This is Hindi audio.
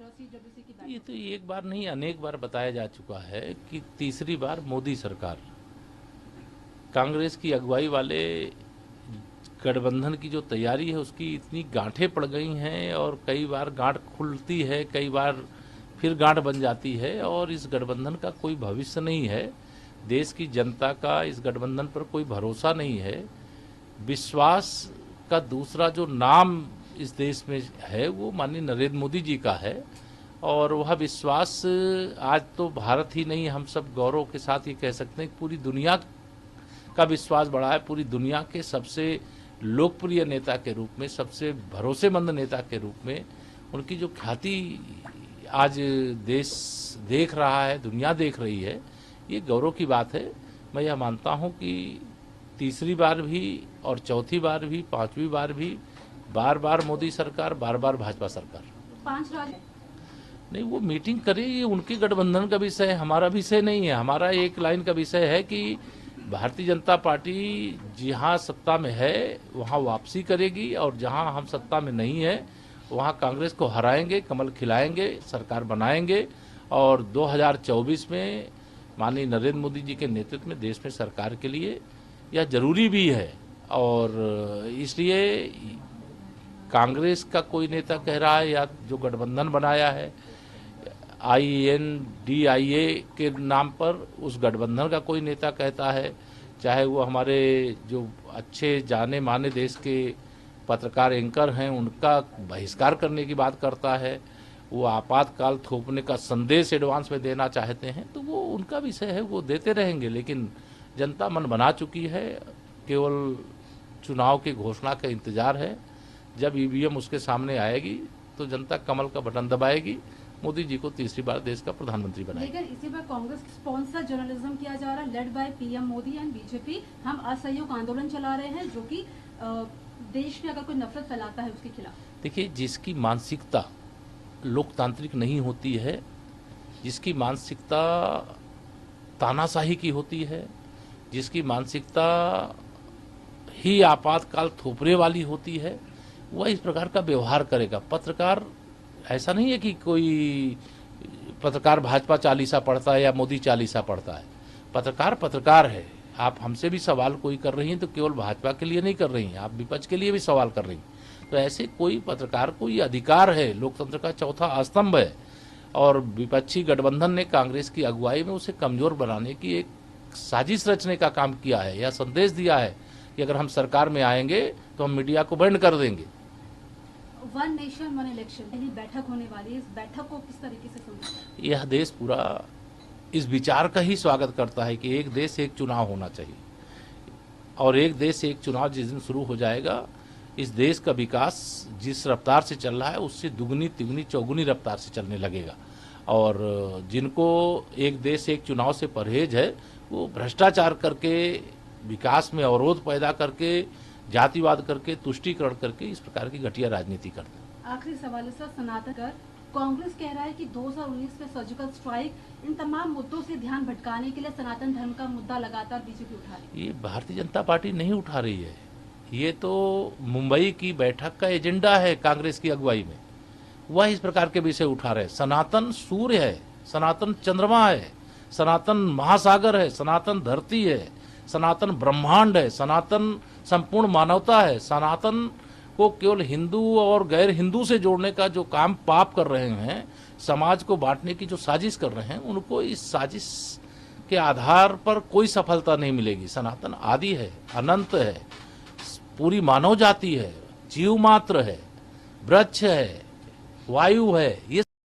WC की ये तो एक बार नहीं अनेक बार बताया जा चुका है कि तीसरी बार मोदी सरकार, कांग्रेस की अगुवाई वाले गठबंधन की जो तैयारी है उसकी इतनी गांठें पड़ गई हैं और कई बार गांठ खुलती है, कई बार फिर गांठ बन जाती है और इस गठबंधन का कोई भविष्य नहीं है। देश की जनता का इस गठबंधन पर कोई भरोसा नहीं है। विश्वास का दूसरा जो नाम इस देश में है वो माननीय नरेंद्र मोदी जी का है और वह विश्वास आज तो भारत ही नहीं, हम सब गौरव के साथ ये कह सकते हैं कि पूरी दुनिया का विश्वास बढ़ा है। पूरी दुनिया के सबसे लोकप्रिय नेता के रूप में, सबसे भरोसेमंद नेता के रूप में उनकी जो ख्याति आज देश देख रहा है, दुनिया देख रही है, ये गौरव की बात है। मैं यह मानता हूं कि तीसरी बार भी और चौथी बार भी, पांचवी बार भी, बार बार मोदी सरकार, बार बार भाजपा सरकार। 5 राज्य नहीं, वो मीटिंग करे, ये उनके गठबंधन का विषय है, हमारा विषय नहीं है। हमारा एक लाइन का विषय है कि भारतीय जनता पार्टी जहां सत्ता में है वहां वापसी करेगी और जहां हम सत्ता में नहीं है वहां कांग्रेस को हराएंगे, कमल खिलाएंगे, सरकार बनाएंगे और 2024 में माननीय नरेंद्र मोदी जी के नेतृत्व में देश में सरकार के लिए यह जरूरी भी है। और इसलिए कांग्रेस का कोई नेता कह रहा है या जो गठबंधन बनाया है INDIA के नाम पर, उस गठबंधन का कोई नेता कहता है, चाहे वो हमारे जो अच्छे जाने माने देश के पत्रकार एंकर हैं उनका बहिष्कार करने की बात करता है, वो आपातकाल थोपने का संदेश एडवांस में देना चाहते हैं, तो वो उनका विषय है, वो देते रहेंगे। लेकिन जनता मन बना चुकी है, केवल चुनाव की घोषणा का इंतजार है। जब EVM उसके सामने आएगी तो जनता कमल का बटन दबाएगी, मोदी जी को तीसरी बार देश का प्रधानमंत्री बनाएगी। लेकिन इसी पर कांग्रेस स्पॉन्सर जर्नलिज्म किया जा रहा है, led by PM Modi and BJP। हम असहयोग आंदोलन चला रहे हैं जो कि देश में अगर कोई नफरत फैलाता है उसके खिलाफ। देखिए, जिसकी मानसिकता लोकतांत्रिक नहीं होती है, जिसकी मानसिकता तानाशाही की होती है, जिसकी मानसिकता ही आपातकाल थोपने वाली होती है, वह इस प्रकार का व्यवहार करेगा। पत्रकार ऐसा नहीं है कि कोई पत्रकार भाजपा चालीसा पढ़ता है या मोदी चालीसा पढ़ता है। पत्रकार पत्रकार है। आप हमसे भी सवाल कोई कर रही हैं तो केवल भाजपा के लिए नहीं कर रही हैं, आप विपक्ष के लिए भी सवाल कर रही हैं। तो ऐसे कोई पत्रकार को ये अधिकार है, लोकतंत्र का चौथा स्तंभ है और विपक्षी गठबंधन ने कांग्रेस की अगुवाई में उसे कमजोर बनाने की एक साजिश रचने का काम किया है। यह संदेश दिया है कि अगर हम सरकार में आएंगे तो हम मीडिया को बैंड कर देंगे। वन नेशन वन इलेक्शन पहली बैठक होने वाली है, इस बैठक को किस तरीके से समझते हैं? यह देश पूरा इस विचार का ही स्वागत करता है कि एक देश एक चुनाव होना चाहिए और एक देश एक चुनाव जिस दिन शुरू हो जाएगा, इस देश का विकास जिस रफ्तार से चल रहा है उससे दुगनी तिगुनी चौगुनी रफ्तार से चलने लगेगा। और जिनको एक देश एक चुनाव से परहेज है वो भ्रष्टाचार करके, विकास में अवरोध पैदा करके, जातिवाद करके, तुष्टीकरण करके इस प्रकार की घटिया राजनीति करते हैं। आखिरी सवाल है सर, सनातन कर कांग्रेस कह रहा है कि 2019 में सर्जिकल स्ट्राइक, इन तमाम मुद्दों से ध्यान भटकाने के लिए सनातन धर्म का मुद्दा लगातार BJP उठा रही है। ये भारतीय जनता पार्टी नहीं उठा रही है, ये तो मुंबई की बैठक का एजेंडा है कांग्रेस की अगुवाई में, वह इस प्रकार के विषय उठा रहे। सनातन सूर्य है, सनातन चंद्रमा है, सनातन महासागर है, सनातन धरती है, सनातन ब्रह्मांड है, सनातन संपूर्ण मानवता है। सनातन को केवल हिंदू और गैर हिंदू से जोड़ने का जो काम पाप कर रहे हैं, समाज को बांटने की जो साजिश कर रहे हैं, उनको इस साजिश के आधार पर कोई सफलता नहीं मिलेगी। सनातन आदि है, अनंत है, पूरी मानव जाति है, जीव मात्र है, वृक्ष है, वायु है, ये